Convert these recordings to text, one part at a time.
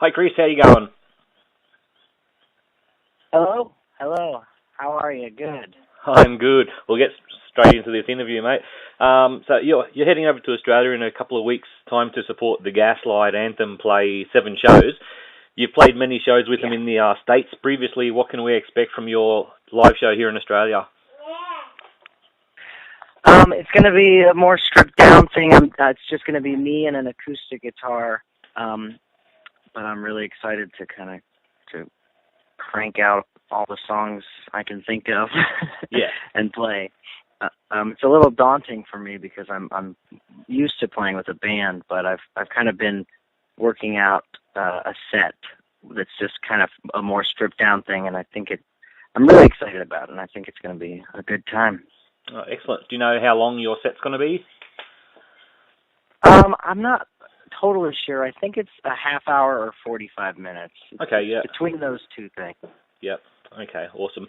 Hi, Chris. How you going? Hello? Hello. How are you? Good. I'm good. We'll get straight into this interview, mate. So you're heading over to Australia in a couple of weeks' time to support the Gaslight Anthem play 7 shows. You've played many shows with them in the States previously. What can we expect from your live show here in Australia? It's going to be a more stripped down thing. It's just going to be me and an acoustic guitar. But I'm really excited to to crank out all the songs I can think of and play. It's a little daunting for me because I'm used to playing with a band, but I've kind of been working out a set that's just kind of a more stripped down thing, and I'm really excited about it, and I think it's going to be a good time. Oh, excellent. Do you know how long your set's going to be? I'm not totally sure. I think it's a half hour or 45 minutes. Okay, yeah. Between those two things. Yep. Okay, awesome.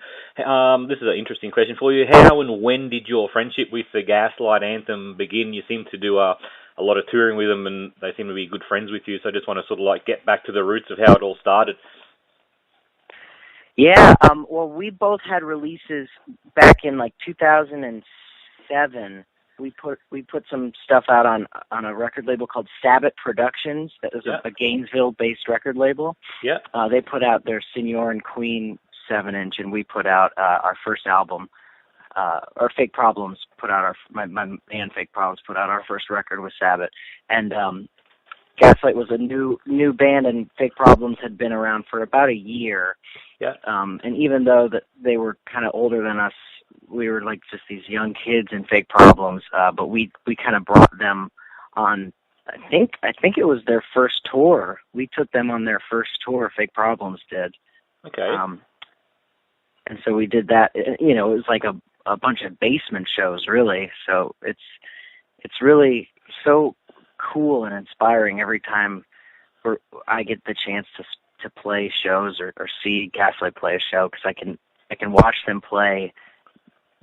This is an interesting question for you. How and when did your friendship with the Gaslight Anthem begin? You seem to do a lot of touring with them, and they seem to be good friends with you, so I just want to sort of like get back to the roots of how it all started. Yeah, well, we both had releases back in like 2007. We put some stuff out on a record label called Sabbath Productions. That was a Gainesville-based record label. Yeah. They put out their Senior and Queen 7-inch, and we put out our first album. Or Fake Problems put out my band Fake Problems put out our first record with Sabbath, and Gaslight was a new band, and Fake Problems had been around for about a year. Yeah. And even though that they were kind of older than us, we were like just these young kids in Fake Problems. But we kind of brought them on. I think it was their first tour. We took them on their first tour. Fake Problems did. Okay. And so we did that. You know, it was like a bunch of basement shows, really. So it's really so cool and inspiring every time I get the chance to play shows or see Gaslight play a show, because I can watch them play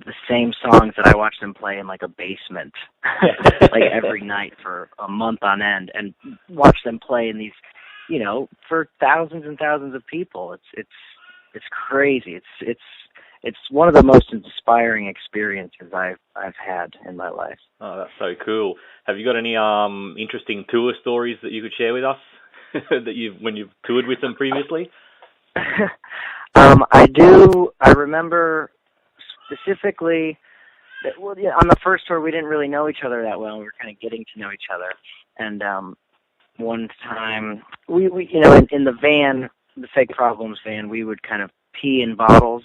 the same songs that I watch them play in like a basement, like every night for a month on end, and watch them play in these, you know, for thousands and thousands of people. It's crazy. It's one of the most inspiring experiences I've had in my life. Oh, that's so cool. Have you got any interesting tour stories that you could share with us that when you've toured with them previously? I do. I remember specifically that, well, yeah, on the first tour we didn't really know each other that well. We were kind of getting to know each other. And one time we you know, in the van, the Fake Problems van, we would kind of pee in bottles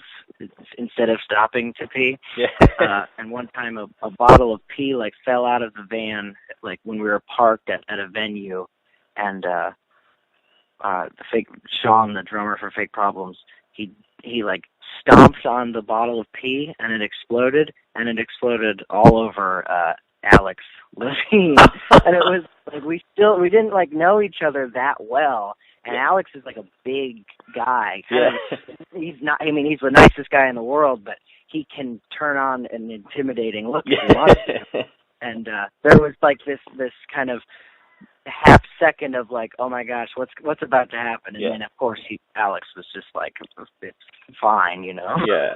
instead of stopping to pee. Yeah. And one time a bottle of pee like fell out of the van, like when we were parked at a venue, and Sean, the drummer for Fake Problems, he like stomped on the bottle of pee, and it exploded all over Alex Levine. And it was like we didn't like know each other that well. And Alex is like a big guy. He's not. I mean, he's the nicest guy in the world, but he can turn on an intimidating look if he wants to. And there was like this kind of half second of like, oh my gosh, what's about to happen? And then of course Alex was just like, it's fine, you know. Yeah.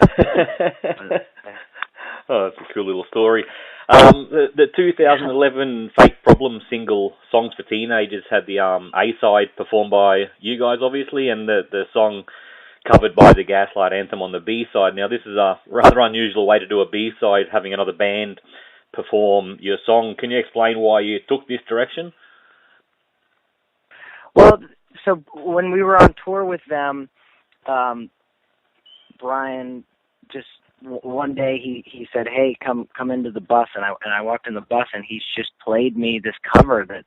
Oh, that's a cool little story. The 2011 Fake Problem single, Songs for Teenagers, had the A-side performed by you guys, obviously, and the song covered by the Gaslight Anthem on the B-side. Now, this is a rather unusual way to do a B-side, having another band perform your song. Can you explain why you took this direction? Well, so when we were on tour with them, Brian just one day he said, "Hey, come into the bus," and I walked in the bus, and he's just played me this cover that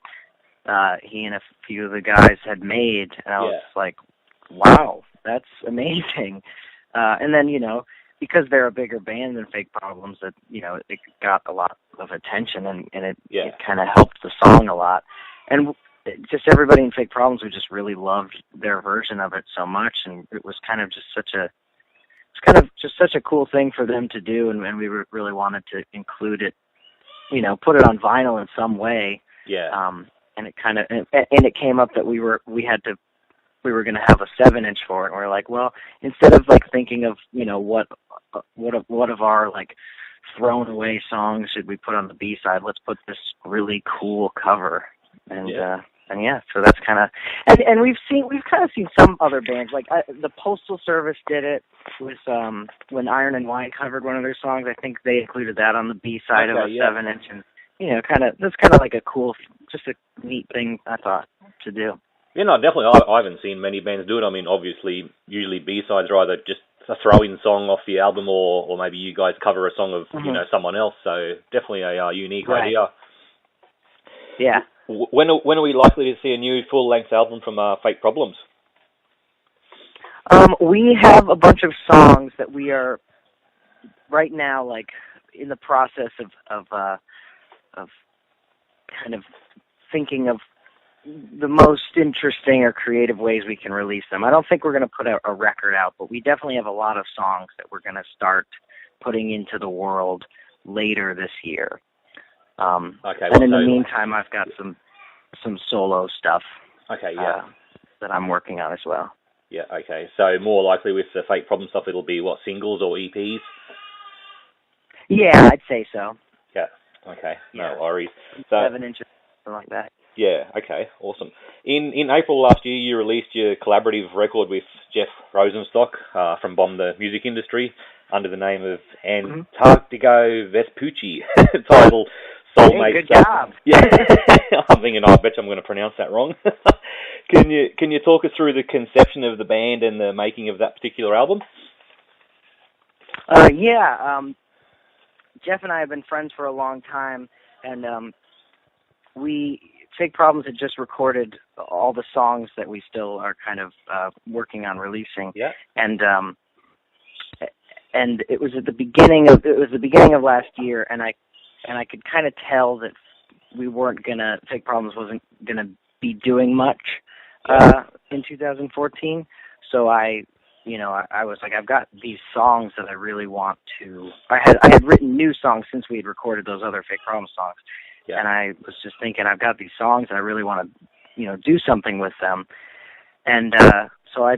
he and a few of the guys had made, and I was like, "Wow, that's amazing!" And then, you know, because they're a bigger band than Fake Problems, that, you know, it got a lot of attention, and it kind of helped the song a lot, and just everybody in Fake Problems, we just really loved their version of it so much, and it was kind of just such a cool thing for them to do, and we really wanted to include it, you know, put it on vinyl in some way. Yeah. And it came up that we had to we were going to have a 7-inch for it. And we're like, well, instead of like thinking of, you know, what of our like thrown away songs should we put on the B-side, let's put this really cool cover. And yeah, so that's kind of, and we've kind of seen some other bands, like the Postal Service did it with, when Iron and Wine covered one of their songs, I think they included that on the B-side of a 7-inch, and, you know, that's kind of like a cool, just a neat thing, I thought, to do. Yeah, no, definitely. I haven't seen many bands do it. I mean, obviously, usually B-sides are either just a throw-in song off the album, or maybe you guys cover a song of, you know, someone else, so definitely a unique idea. Yeah. When are we likely to see a new full-length album from Fake Problems? We have a bunch of songs that we are right now, like, in the process of kind of thinking of the most interesting or creative ways we can release them. I don't think we're going to put a record out, but we definitely have a lot of songs that we're going to start putting into the world later this year. Okay. And in the meantime, I've got some solo stuff. Okay. Yeah. That I'm working on as well. Yeah. Okay. So more likely with the Fake Problem stuff, it'll be what, singles or EPs? Yeah, I'd say so. Yeah. Okay. Yeah. No worries. So 7 inches, something like that. Yeah. Okay. Awesome. In April last year, you released your collaborative record with Jeff Rosenstock from Bomb the Music Industry under the name of Antarctigo Vespucci, titled Soulmate. Hey, good job. Yeah. I'm thinking, I bet I'm going to pronounce that wrong. Can you talk us through the conception of the band and the making of that particular album? Yeah. Jeff and I have been friends for a long time, and Fake Problems had just recorded all the songs that we still are kind of working on releasing. Yeah. And it was at the beginning of last year, and I could kind of tell that Fake Problems wasn't gonna be doing much in 2014. So I was like, I've got these songs that I really want to. I had written new songs since we had recorded those other Fake Problems songs. Yeah. And I was just thinking, I've got these songs and I really want to, do something with them. And so I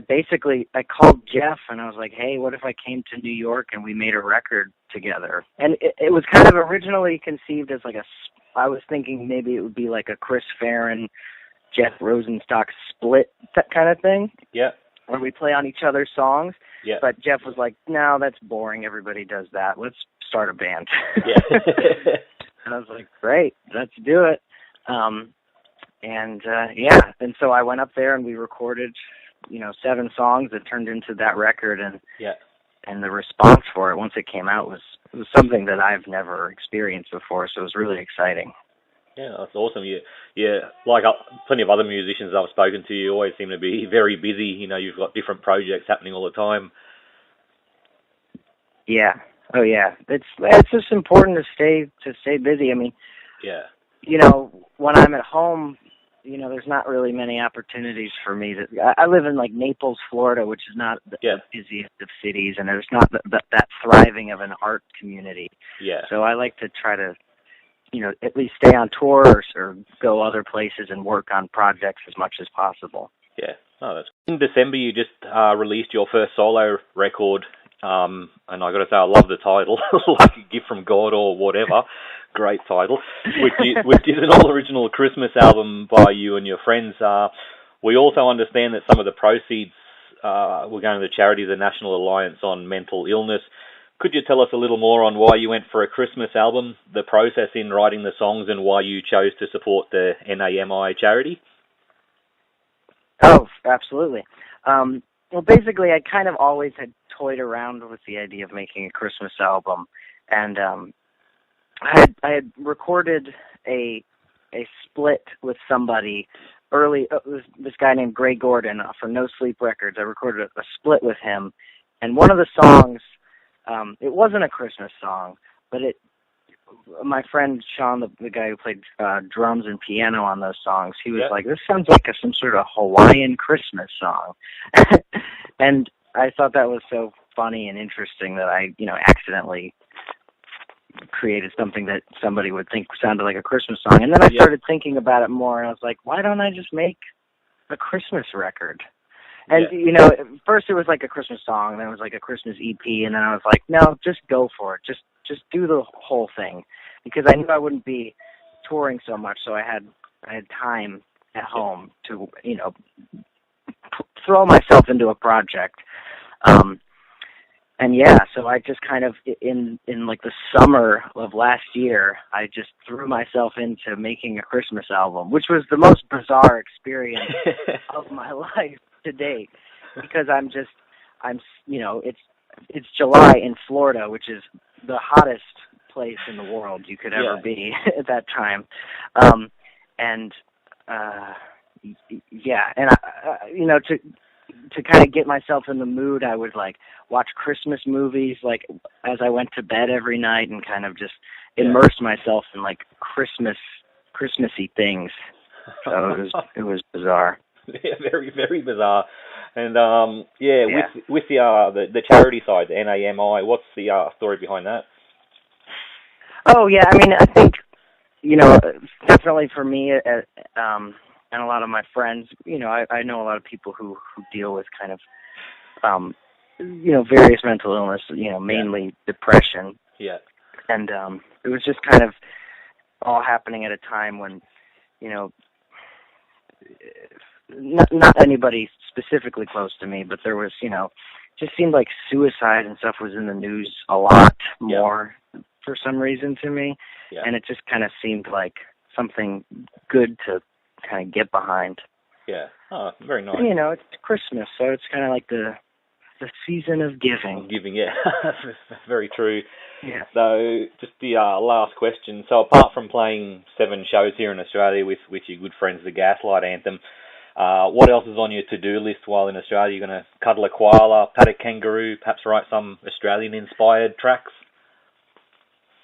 called Jeff and I was like, hey, what if I came to New York and we made a record together? And it was kind of originally conceived as I was thinking maybe it would be like a Chris FARREN, Jeff Rosenstock split, that kind of thing. Yeah. Where we play on each other's songs. Yeah. But Jeff was like, no, that's boring. Everybody does that. Let's start a band. Yeah. And I was like, great, let's do it. And so I went up there and we recorded, 7 songs that turned into that record, and the response for it once it came out was something that I've never experienced before, so it was really exciting. Yeah, that's awesome. Yeah, like plenty of other musicians I've spoken to, you always seem to be very busy. You've got different projects happening all the time. Yeah. Oh yeah, it's just important to stay busy. I mean, when I'm at home, there's not really many opportunities for me to. I live in like Naples, Florida, which is not the busiest of cities, and there's not that thriving of an art community. Yeah. So I like to try to, at least stay on tour or go other places and work on projects as much as possible. Yeah. Oh, that's. In December, you just released your first solo record. And I got to say, I love the title, like a gift from God or whatever. Great title. Which is an all-original Christmas album by you and your friends. We also understand that some of the proceeds were going to the charity, the National Alliance on Mental Illness. Could you tell us a little more on why you went for a Christmas album, the process in writing the songs, and why you chose to support the NAMI charity? Oh, absolutely. Well, basically, I kind of always had toyed around with the idea of making a Christmas album, and I had recorded a split with somebody early. This guy named Gray Gordon for No Sleep Records. I recorded a split with him, and one of the songs, it wasn't a Christmas song, but my friend Sean, the guy who played drums and piano on those songs, he was like, this sounds like some sort of Hawaiian Christmas song. And I thought that was so funny and interesting that I, accidentally created something that somebody would think sounded like a Christmas song. And then I started thinking about it more, and I was like, why don't I just make a Christmas record? And you know, at first it was like a Christmas song, and then it was like a Christmas EP, and then I was like, no, just go for it. Just do the whole thing, because I knew I wouldn't be touring so much, so I had time at home to, you know, throw myself into a project. And yeah, so I just kind of, in like the summer of last year, I just threw myself into making a Christmas album, which was the most bizarre experience of my life to date, because you know, it's July in Florida, which is the hottest place in the world you could ever be at that time. And I, you know, to kind of get myself in the mood, I would like watch Christmas movies like as I went to bed every night, and kind of just immerse myself in like Christmassy things. So it was bizarre. Yeah, very, very bizarre. And with the charity side, the NAMI, what's the story behind that? Oh yeah, I mean, I think, you know, definitely for me, and a lot of my friends, you know, I know a lot of people who deal with kind of, you know, various mental illness, you know, mainly depression. Yeah. And it was just kind of all happening at a time when, you know, not anybody specifically close to me, but there was, you know, just seemed like suicide and stuff was in the news a lot more for some reason to me. Yeah. And it just kind of seemed like something good to kind of get behind. Yeah. Oh, very nice. You know, it's Christmas, so it's kind of like the season of giving. Giving, yeah. That's very true. Yeah. So, just the last question. So, apart from playing 7 shows here in Australia with your good friends, the Gaslight Anthem, what else is on your to-do list while in Australia? You're going to cuddle a koala, pat a kangaroo, perhaps write some Australian-inspired tracks?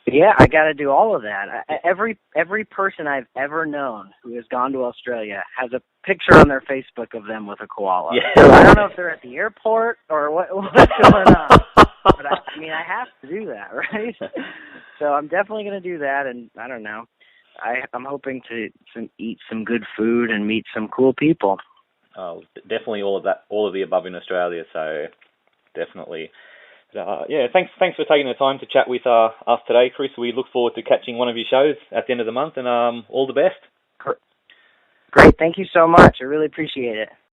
Yeah, I got to do all of that. Every person I've ever known who has gone to Australia has a picture on their Facebook of them with a koala. Yeah. So I don't know if they're at the airport or what's going on, but I mean, I have to do that, right? So I'm definitely going to do that, and I don't know. I'm hoping to eat some good food and meet some cool people. Oh, definitely all of the above in Australia. So definitely. Thanks for taking the time to chat with us today, Chris. We look forward to catching one of your shows at the end of the month, and all the best. Great. Thank you so much. I really appreciate it.